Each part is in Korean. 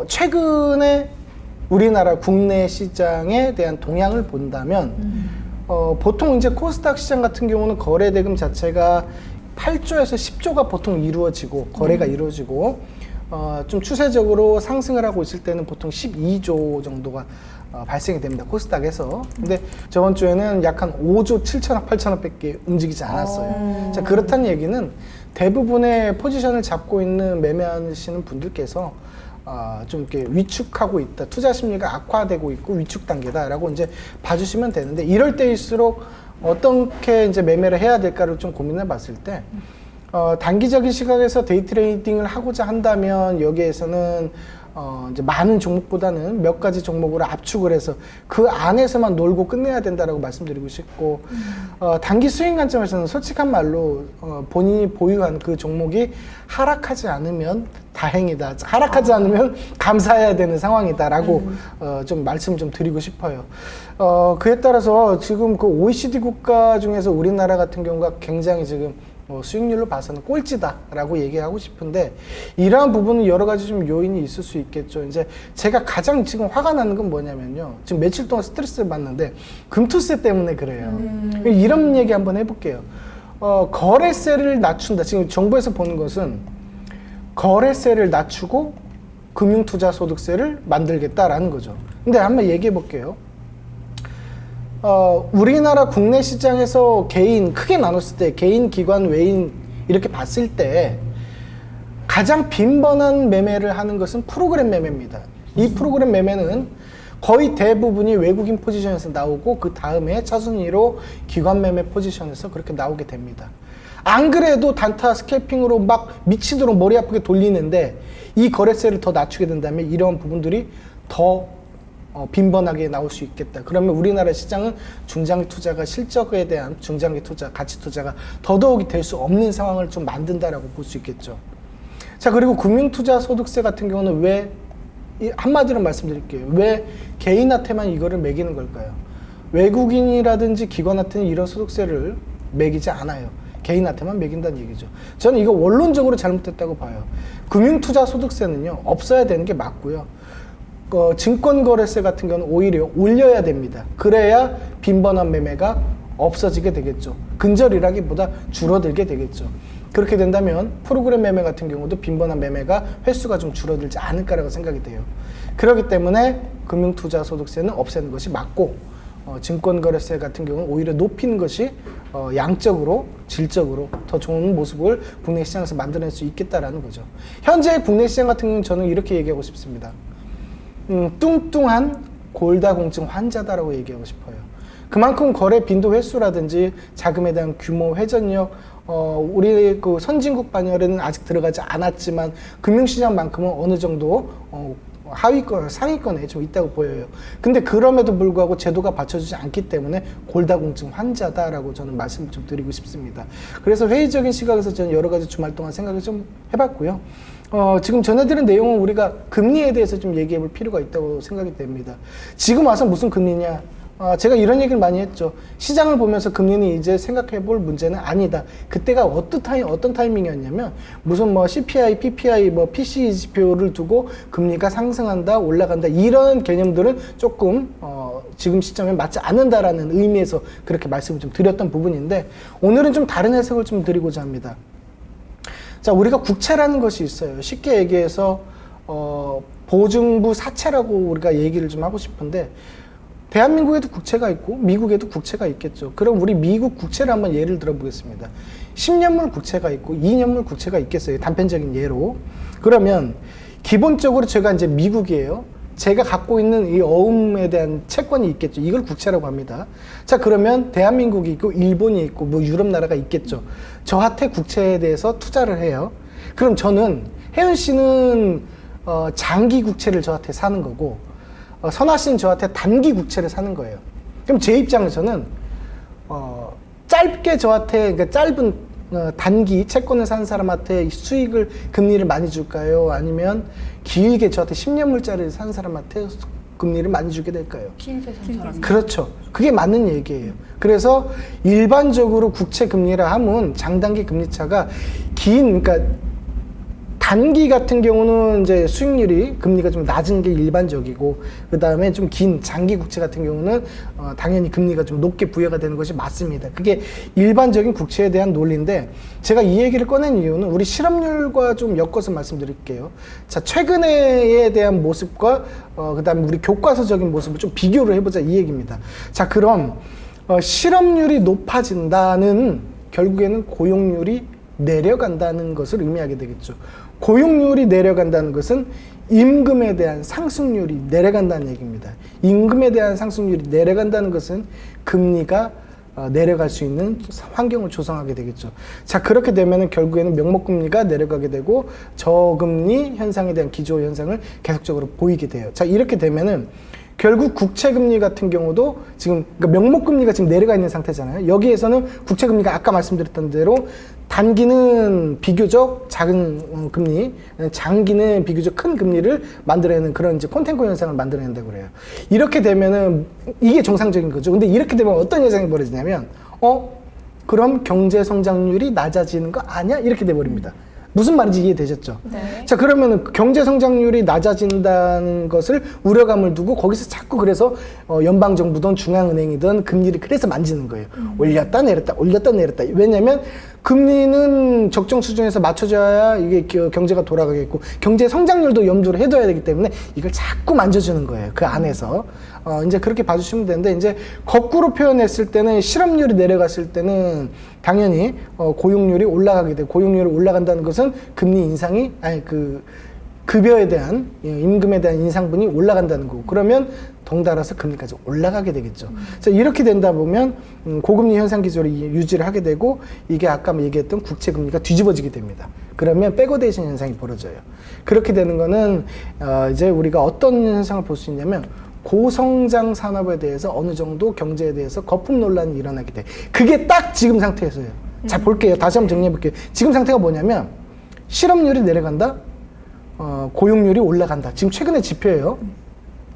최근에 우리나라 국내 시장에 대한 동향을 본다면 보통 이제 코스닥 시장 같은 경우는 거래 대금 자체가 8조에서 10조가 보통 이루어지고 거래가 이루어지고 좀 추세적으로 상승을 하고 있을 때는 보통 12조 정도가 발생이 됩니다. 코스닥에서. 근데 저번 주에는 약 한 5조 7천억, 8천억 밖에 움직이지 않았어요. 자, 그렇다는 얘기는 대부분의 포지션을 잡고 있는 매매하시는 분들께서 좀 이렇게 위축하고 있다. 투자 심리가 악화되고 있고 위축 단계다라고 이제 봐주시면 되는데, 이럴 때일수록 어떻게 이제 매매를 해야 될까를 좀 고민해 봤을 때, 단기적인 시각에서 데이 트레이딩을 하고자 한다면 여기에서는 이제 많은 종목보다는 몇 가지 종목으로 압축을 해서 그 안에서만 놀고 끝내야 된다라고 말씀드리고 싶고, 단기 수익 관점에서는 솔직한 말로 본인이 보유한 그 종목이 하락하지 않으면 다행이다, 하락하지 않으면 감사해야 되는 상황이다라고 좀 말씀 좀 드리고 싶어요. 그에 따라서 지금 그 OECD 국가 중에서 우리나라 같은 경우가 굉장히 지금 수익률로 봐서는 꼴찌다라고 얘기하고 싶은데, 이러한 부분은 여러 가지 좀 요인이 있을 수 있겠죠. 이제 제가 가장 지금 화가 나는 건 뭐냐면요, 지금 며칠 동안 스트레스를 받는데 금투세 때문에 그래요. 이런 얘기 한번 해볼게요. 거래세를 낮춘다. 지금 정부에서 보는 것은 거래세를 낮추고 금융투자소득세를 만들겠다라는 거죠. 근데 한번 얘기해 볼게요. 우리나라 국내 시장에서 개인, 크게 나눴을 때 개인, 기관, 외인 이렇게 봤을 때 가장 빈번한 매매를 하는 것은 프로그램 매매입니다. 이 프로그램 매매는 거의 대부분이 외국인 포지션에서 나오고 그 다음에 차순위로 기관 매매 포지션에서 그렇게 나오게 됩니다. 안 그래도 단타 스캘핑으로 막 미치도록 머리 아프게 돌리는데 이 거래세를 더 낮추게 된다면 이런 부분들이 더 빈번하게 나올 수 있겠다. 그러면 우리나라 시장은 중장기 투자가 실적에 대한 중장기 투자, 가치 투자가 더더욱이 될 수 없는 상황을 좀 만든다라고 볼 수 있겠죠. 자, 그리고 금융투자소득세 같은 경우는 왜, 한마디로 말씀드릴게요. 왜 개인한테만 이거를 매기는 걸까요? 외국인이라든지 기관한테는 이런 소득세를 매기지 않아요. 개인한테만 매긴다는 얘기죠. 저는 이거 원론적으로 잘못됐다고 봐요. 금융투자소득세는요, 없어야 되는 게 맞고요. 증권거래세 같은 경우는 오히려 올려야 됩니다. 그래야 빈번한 매매가 없어지게 되겠죠. 근절이라기보다 줄어들게 되겠죠. 그렇게 된다면 프로그램 매매 같은 경우도 빈번한 매매가 횟수가 좀 줄어들지 않을까라고 생각이 돼요. 그렇기 때문에 금융투자소득세는 없애는 것이 맞고, 증권거래세 같은 경우는 오히려 높이는 것이 양적으로, 질적으로 더 좋은 모습을 국내 시장에서 만들어낼 수 있겠다라는 거죠. 현재 국내 시장 같은 경우는 저는 이렇게 얘기하고 싶습니다. 뚱뚱한 골다공증 환자다라고 얘기하고 싶어요. 그만큼 거래 빈도 횟수라든지 자금에 대한 규모, 회전력, 우리 그 선진국 반열에는 아직 들어가지 않았지만 금융시장만큼은 어느 정도 하위권, 상위권에 좀 있다고 보여요. 근데 그럼에도 불구하고 제도가 받쳐주지 않기 때문에 골다공증 환자다라고 저는 말씀을 좀 드리고 싶습니다. 그래서 회의적인 시각에서 저는 여러 가지 주말 동안 생각을 좀 해봤고요. 지금 전해드린 내용은 우리가 금리에 대해서 좀 얘기해 볼 필요가 있다고 생각이 됩니다. 지금 와서 무슨 금리냐? 제가 이런 얘기를 많이 했죠. 시장을 보면서 금리는 이제 생각해 볼 문제는 아니다. 그때가 어떤 타이밍이었냐면, 무슨 뭐 CPI, PPI, 뭐 PCE 지표를 두고 금리가 상승한다, 올라간다, 이런 개념들은 조금, 지금 시점에 맞지 않는다라는 의미에서 그렇게 말씀을 좀 드렸던 부분인데, 오늘은 좀 다른 해석을 좀 드리고자 합니다. 자, 우리가 국채라는 것이 있어요. 쉽게 얘기해서, 보증부 사채라고 우리가 얘기를 좀 하고 싶은데, 대한민국에도 국채가 있고 미국에도 국채가 있겠죠. 그럼 우리 미국 국채를 한번 예를 들어 보겠습니다. 10년물 국채가 있고 2년물 국채가 있겠어요. 단편적인 예로. 그러면 기본적으로 제가 이제 미국이에요. 제가 갖고 있는 이 어음에 대한 채권이 있겠죠. 이걸 국채라고 합니다. 자, 그러면 대한민국이 있고 일본이 있고 뭐 유럽 나라가 있겠죠. 저한테 국채에 대해서 투자를 해요. 그럼 저는, 혜은 씨는 장기 국채를 저한테 사는 거고, 선아 씨는 저한테 단기 국채를 사는 거예요. 그럼 제 입장에서는 짧게 저한테, 그러니까 짧은 단기 채권을 사는 사람한테 수익을, 금리를 많이 줄까요? 아니면 길게 저한테 10년물짜리를 사는 사람한테 금리를 많이 주게 될까요? 길게 산 사람. 그렇죠. 그게 맞는 얘기예요. 그래서 일반적으로 국채 금리라 함은 장단기 금리 차가 그러니까 단기 같은 경우는 이제 수익률이 금리가 좀 낮은 게 일반적이고, 그 다음에 좀 긴 장기 국채 같은 경우는 당연히 금리가 좀 높게 부여가 되는 것이 맞습니다. 그게 일반적인 국채에 대한 논리인데, 제가 이 얘기를 꺼낸 이유는 우리 실업률과 좀 엮어서 말씀드릴게요. 자, 최근에 대한 모습과 그 다음에 우리 교과서적인 모습을 좀 비교를 해보자 이 얘기입니다. 자, 그럼 실업률이 높아진다는 결국에는 고용률이 내려간다는 것을 의미하게 되겠죠. 고용률이 내려간다는 것은 임금에 대한 상승률이 내려간다는 얘기입니다. 임금에 대한 상승률이 내려간다는 것은 금리가 내려갈 수 있는 환경을 조성하게 되겠죠. 자, 그렇게 되면 결국에는 명목금리가 내려가게 되고 저금리 현상에 대한 기조 현상을 계속적으로 보이게 돼요. 자, 이렇게 되면은 결국 국채금리 같은 경우도 지금 그러니까 명목금리가 지금 내려가 있는 상태잖아요. 여기에서는 국채금리가 아까 말씀드렸던 대로 단기는 비교적 작은 금리, 장기는 비교적 큰 금리를 만들어내는 그런 이제 콘탱고 현상을 만들어낸다고 그래요. 이렇게 되면은 이게 정상적인 거죠. 근데 이렇게 되면 어떤 현상이 벌어지냐면, 그럼 경제 성장률이 낮아지는 거 아니야? 이렇게 돼버립니다. 무슨 말인지 이해되셨죠? 네. 자, 그러면 경제 성장률이 낮아진다는 것을 우려감을 두고 거기서 자꾸 그래서 연방정부든 중앙은행이든 금리를 그래서 만지는 거예요. 올렸다 내렸다 올렸다 내렸다. 왜냐면 금리는 적정 수준에서 맞춰줘야 이게 경제가 돌아가겠고 경제 성장률도 염두를 해둬야 되기 때문에 이걸 자꾸 만져주는 거예요. 그 안에서. 이제 그렇게 봐주시면 되는데, 이제 거꾸로 표현했을 때는 실업률이 내려갔을 때는 당연히 고용률이 올라가게 되고, 고용률이 올라간다는 것은 금리 인상이 급여에 대한 임금에 대한 인상분이 올라간다는 거고, 그러면 덩달아서 금리까지 올라가게 되겠죠. 자, 이렇게 된다 보면 고금리 현상 기조를 유지를 하게 되고, 이게 아까 얘기했던 국채 금리가 뒤집어지게 됩니다. 그러면 백워데이션 현상이 벌어져요. 그렇게 되는 거는 이제 우리가 어떤 현상을 볼 수 있냐면, 고성장 산업에 대해서 어느 정도 경제에 대해서 거품 논란이 일어나게 돼. 그게 딱 지금 상태에서요. 자, 볼게요. 다시 한번 정리해 볼게요. 지금 상태가 뭐냐면 실업률이 내려간다, 고용률이 올라간다. 지금 최근의 지표예요.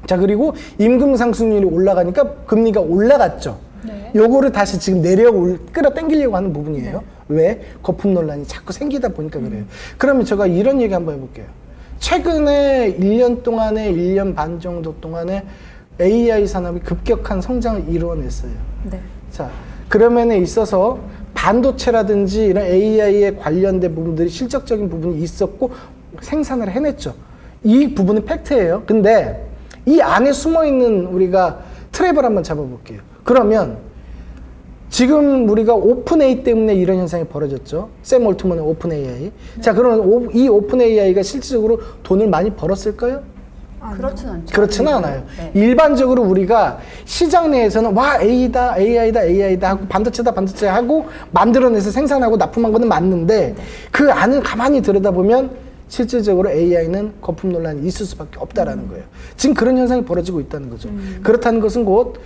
자, 그리고 임금 상승률이 올라가니까 금리가 올라갔죠. 네. 요거를 다시 지금 끌어당기려고 하는 부분이에요. 왜? 거품 논란이 자꾸 생기다 보니까 그래요. 그러면 제가 이런 얘기 한번 해볼게요. 최근에 1년 동안에 1년 반 정도 동안에 AI 산업이 급격한 성장을 이루어냈어요. 네. 자, 그러면에 있어서 반도체라든지 이런 AI에 관련된 부분들이 실적적인 부분이 있었고 생산을 해냈죠. 이 부분은 팩트예요. 근데 이 안에 숨어있는 우리가 트랩을 한번 잡아볼게요. 그러면 지금 우리가 오픈 AI 때문에 이런 현상이 벌어졌죠. 샘 올트먼의 오픈 AI. 네. 자, 그러면 이 오픈 AI가 실질적으로 돈을 많이 벌었을까요? 그렇진 않죠. 그렇지는 않아요. 네. 일반적으로 우리가 시장 내에서는 와, AI다, AI다, AI다 하고 반도체다, 반도체 하고 만들어내서 생산하고 납품한 거는 맞는데, 네. 그 안을 가만히 들여다보면 실질적으로 AI는 거품 논란이 있을 수밖에 없다라는 거예요. 지금 그런 현상이 벌어지고 있다는 거죠. 그렇다는 것은 곧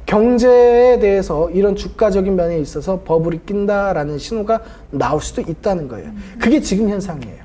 경제에 대해서 이런 주가적인 면에 있어서 버블이 낀다라는 신호가 나올 수도 있다는 거예요. 그게 지금 현상이에요.